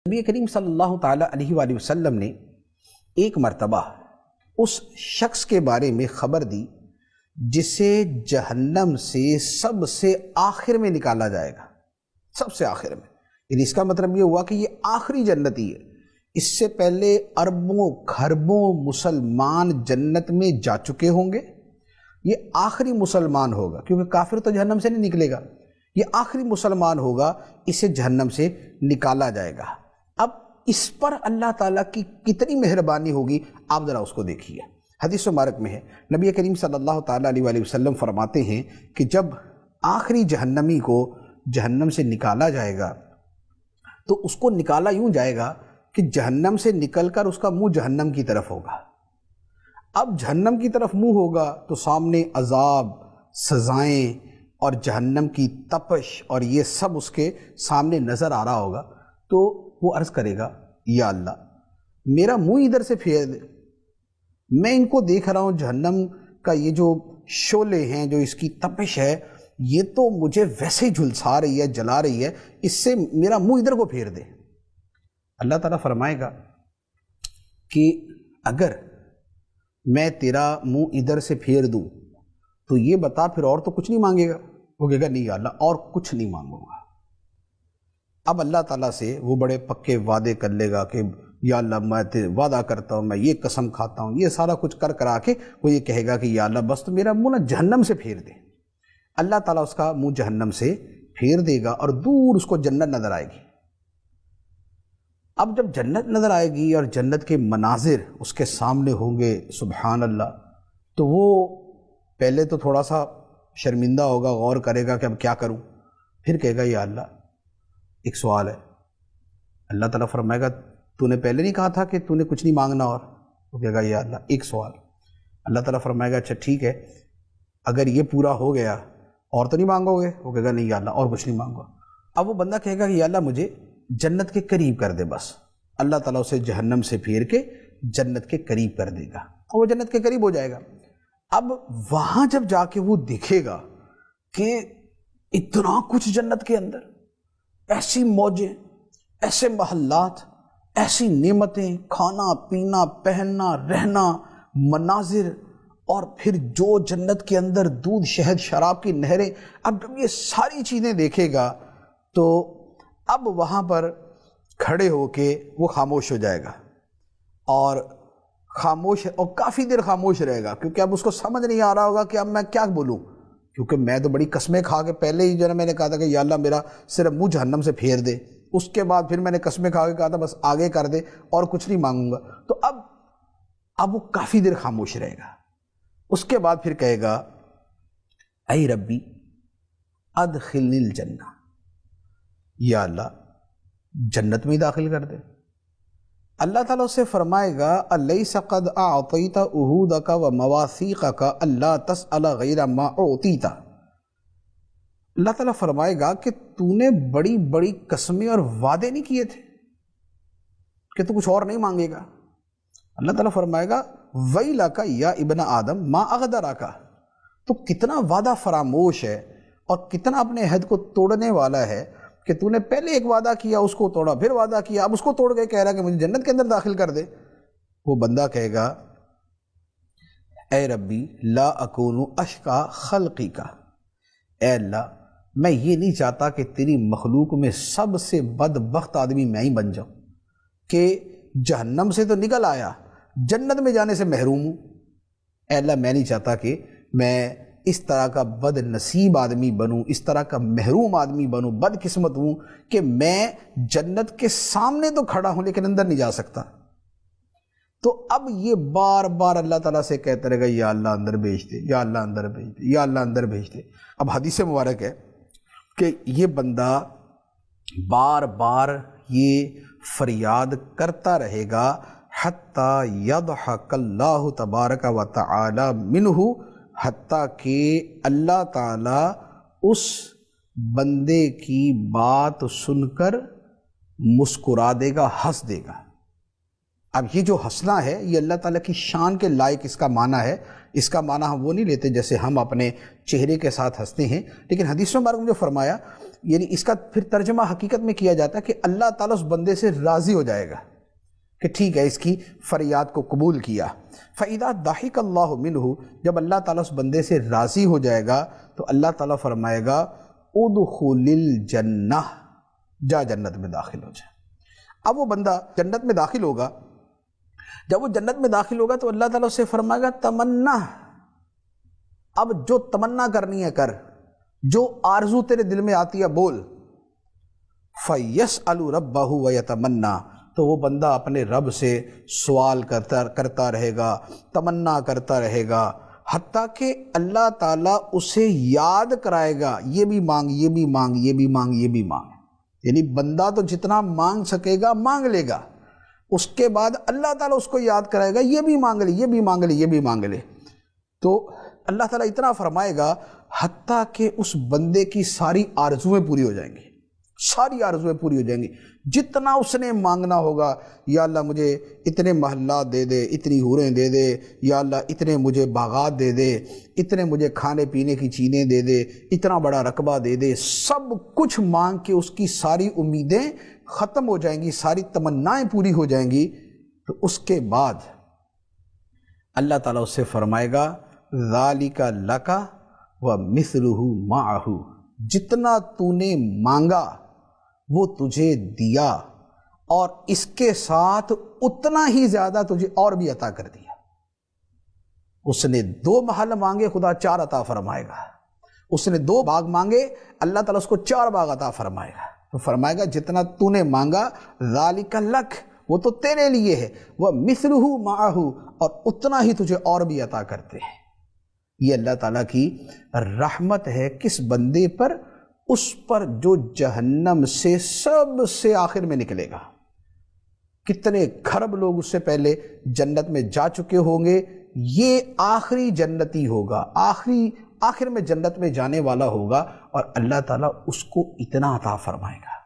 نبی کریم صلی اللہ تعالیٰ علیہ وآلہ وسلم نے ایک مرتبہ اس شخص کے بارے میں خبر دی جسے جہنم سے سب سے آخر میں نکالا جائے گا، سب سے آخر میں۔ یعنی اس کا مطلب یہ ہوا کہ یہ آخری جنتی ہے، اس سے پہلے اربوں کھربوں مسلمان جنت میں جا چکے ہوں گے، یہ آخری مسلمان ہوگا، کیونکہ کافر تو جہنم سے نہیں نکلے گا، یہ آخری مسلمان ہوگا، اسے جہنم سے نکالا جائے گا۔ اب اس پر اللہ تعالیٰ کی کتنی مہربانی ہوگی، آپ ذرا اس کو دیکھیے۔ حدیث مبارک میں ہے، نبی کریم صلی اللہ تعالیٰ علیہ وآلہ وسلم فرماتے ہیں کہ جب آخری جہنمی کو جہنم سے نکالا جائے گا تو اس کو نکالا یوں جائے گا کہ جہنم سے نکل کر اس کا منہ جہنم کی طرف ہوگا۔ اب جہنم کی طرف منہ ہوگا تو سامنے عذاب، سزائیں اور جہنم کی تپش اور یہ سب اس کے سامنے نظر آ رہا ہوگا، تو وہ عرض کرے گا یا اللہ میرا منہ ادھر سے پھیر دے، میں ان کو دیکھ رہا ہوں، جہنم کا یہ جو شعلے ہیں، جو اس کی تپش ہے، یہ تو مجھے ویسے ہی جھلسا رہی ہے، جلا رہی ہے، اس سے میرا منہ ادھر کو پھیر دے۔ اللہ تعالیٰ فرمائے گا کہ اگر میں تیرا منہ ادھر سے پھیر دوں تو یہ بتا پھر اور تو کچھ نہیں مانگے گا؟ وہ کہے گا نہیں یا اللہ اور کچھ نہیں مانگوں گا۔ اب اللہ تعالیٰ سے وہ بڑے پکے وعدے کر لے گا کہ یا اللہ میں وعدہ کرتا ہوں، میں یہ قسم کھاتا ہوں، یہ سارا کچھ کر کرا کے وہ یہ کہے گا کہ یا اللہ بس تو میرا منہ نہ جہنم سے پھیر دے۔ اللہ تعالیٰ اس کا منہ جہنم سے پھیر دے گا اور دور اس کو جنت نظر آئے گی۔ اب جب جنت نظر آئے گی اور جنت کے مناظر اس کے سامنے ہوں گے، سبحان اللہ، تو وہ پہلے تو تھوڑا سا شرمندہ ہوگا، غور کرے گا کہ اب کیا کروں، پھر کہے گا یا اللہ ایک سوال ہے۔ اللہ تعالیٰ فرمائے گا تو نے پہلے نہیں کہا تھا کہ تو نے کچھ نہیں مانگنا؟ اور وہ کہے گا یا اللہ ایک سوال۔ اللہ تعالیٰ فرمائے گا اچھا ٹھیک ہے، اگر یہ پورا ہو گیا اور تو نہیں مانگو گے؟ وہ کہے گا نہیں یا اللہ اور کچھ نہیں مانگو۔ اب وہ بندہ کہے گا کہ یا اللہ مجھے جنت کے قریب کر دے بس۔ اللہ تعالیٰ اسے جہنم سے پھیر کے جنت کے قریب کر دے گا اور وہ جنت کے قریب ہو جائے گا۔ اب وہاں جب جا کے وہ دیکھے گا کہ اتنا کچھ جنت کے اندر، ایسی موجیں، ایسے محلات، ایسی نعمتیں، کھانا پینا پہننا رہنا، مناظر، اور پھر جو جنت کے اندر دودھ شہد شراب کی نہریں، اب جب یہ ساری چیزیں دیکھے گا تو اب وہاں پر کھڑے ہو کے وہ خاموش ہو جائے گا اور کافی دیر خاموش رہے گا، کیونکہ اب اس کو سمجھ نہیں آ رہا ہوگا کہ اب میں کیا بولوں، کیونکہ میں تو بڑی قسمیں کھا کے پہلے ہی جو ہے میں نے کہا تھا کہ یا اللہ میرا صرف منہ جہنم سے پھیر دے، اس کے بعد پھر میں نے قسمیں کھا کے کہا تھا بس آگے کر دے اور کچھ نہیں مانگوں گا۔ تو اب وہ کافی دیر خاموش رہے گا۔ اس کے بعد پھر کہے گا اے ربی ادخلنی الجنہ، یا اللہ جنت میں ہی داخل کر دے۔ اللہ تعالیٰ اسے فرمائے گا الیس قد اعطیت عہودک ومواثیقک الا تسأل غیر ما اعطیت۔ اللہ تعالیٰ فرمائے گا کہ تو نے بڑی بڑی قسمیں اور وعدے نہیں کیے تھے کہ تو کچھ اور نہیں مانگے گا؟ اللہ تعالیٰ فرمائے گا ویلک یا ابن آدم ما اغدرک، تو کتنا وعدہ فراموش ہے اور کتنا اپنے عہد کو توڑنے والا ہے کہ تو نے پہلے ایک وعدہ کیا، اس کو توڑا، پھر وعدہ کیا، اب اس کو توڑ کے کہہ رہا کہ مجھے جنت کے اندر داخل کر دے۔ وہ بندہ کہے گا اے ربی لا اکون اشقا خلقی کا، اے اللہ میں یہ نہیں چاہتا کہ تیری مخلوق میں سب سے بدبخت آدمی میں ہی بن جاؤں، کہ جہنم سے تو نکل آیا، جنت میں جانے سے محروم ہوں۔ اے اللہ میں نہیں چاہتا کہ میں اس طرح کا بد نصیب آدمی بنوں، اس طرح کا محروم آدمی بنوں، بد قسمت ہوں کہ میں جنت کے سامنے تو کھڑا ہوں لیکن اندر نہیں جا سکتا۔ تو اب یہ بار بار اللہ تعالیٰ سے کہتا رہے گا یا اللہ اندر بھیج دے، یا اللہ اندر بھیج دے، یا اللہ اندر بھیج دے۔ اب حدیث مبارک ہے کہ یہ بندہ بار بار یہ فریاد کرتا رہے گا حتیٰ یضحک اللہ تبارک و تعالی منہ، حتیٰ کہ اللہ تعالیٰ اس بندے کی بات سن کر مسکرا دے گا، ہنس دے گا۔ اب یہ جو ہنسنا ہے یہ اللہ تعالیٰ کی شان کے لائق اس کا معنی ہے اس کا معنی ہم وہ نہیں لیتے جیسے ہم اپنے چہرے کے ساتھ ہنستے ہیں، لیکن حدیث مبارک میں جو فرمایا، یعنی اس کا پھر ترجمہ حقیقت میں کیا جاتا ہے کہ اللہ تعالیٰ اس بندے سے راضی ہو جائے گا کہ ٹھیک ہے، اس کی فریاد کو قبول کیا۔ فَإِذَا ضَحِكَ اللَّهُ مِنْهُ، جب اللہ تعالیٰ اس بندے سے راضی ہو جائے گا تو اللہ تعالیٰ فرمائے گا اُدْخُلِ الْجَنَّةِ، جا جنت میں داخل ہو جائے۔ اب وہ بندہ جنت میں داخل ہوگا، جب وہ جنت میں داخل ہوگا تو اللہ تعالیٰ اسے فرمائے گا تمنا، اب جو تمنا کرنی ہے کر، جو آرزو تیرے دل میں آتی ہے بول۔ فَيَسْأَلُ رَبَّهُ وَيَتَمَنَّا، تو وہ بندہ اپنے رب سے سوال کرتا رہے گا، تمنا کرتا رہے گا، حتیٰ کہ اللہ تعالیٰ اسے یاد کرائے گا، یہ بھی مانگ، یہ بھی مانگ، یہ بھی مانگ، یہ بھی مانگ۔ یعنی بندہ تو جتنا مانگ سکے گا مانگ لے گا، اس کے بعد اللہ تعالیٰ اس کو یاد کرائے گا، یہ بھی مانگ لے، یہ بھی مانگ لے، یہ بھی مانگ لے۔ تو اللہ تعالیٰ اتنا فرمائے گا حتیٰ کہ اس بندے کی ساری آرزویں پوری ہو جائیں گی، ساری آرزویں پوری ہو جائیں گی، جتنا اس نے مانگنا ہوگا۔ یا اللہ مجھے اتنے محلات دے دے، اتنی حوریں دے دے، یا اللہ اتنے مجھے باغات دے دے، اتنے مجھے کھانے پینے کی چیزیں دے دے، اتنا بڑا رقبہ دے دے، سب کچھ مانگ کے اس کی ساری امیدیں ختم ہو جائیں گی، ساری تمنائیں پوری ہو جائیں گی۔ تو اس کے بعد اللہ تعالیٰ اس سے فرمائے گا ذَلِكَ لَكَ وَمِثْلُهُ مَعَهُ، جتنا تو نے مانگا وہ تجھے دیا، اور اس کے ساتھ اتنا ہی زیادہ تجھے اور بھی عطا کر دیا۔ اس نے 2 محل مانگے، خدا 4 عطا فرمائے گا۔ اس نے 2 باغ مانگے، اللہ تعالیٰ اس کو 4 باغ عطا فرمائے گا۔ تو فرمائے گا جتنا تو نے مانگا ذالک لک، وہ تو تیرے لیے ہے، وہ مثلہ معہ، اور اتنا ہی تجھے اور بھی عطا کرتے ہیں۔ یہ اللہ تعالیٰ کی رحمت ہے کس بندے پر؟ اس پر جو جہنم سے سب سے آخر میں نکلے گا۔ کتنے کھرب لوگ اس سے پہلے جنت میں جا چکے ہوں گے، یہ آخری جنتی ہوگا، آخر میں جنت میں جانے والا ہوگا، اور اللہ تعالیٰ اس کو اتنا عطا فرمائے گا۔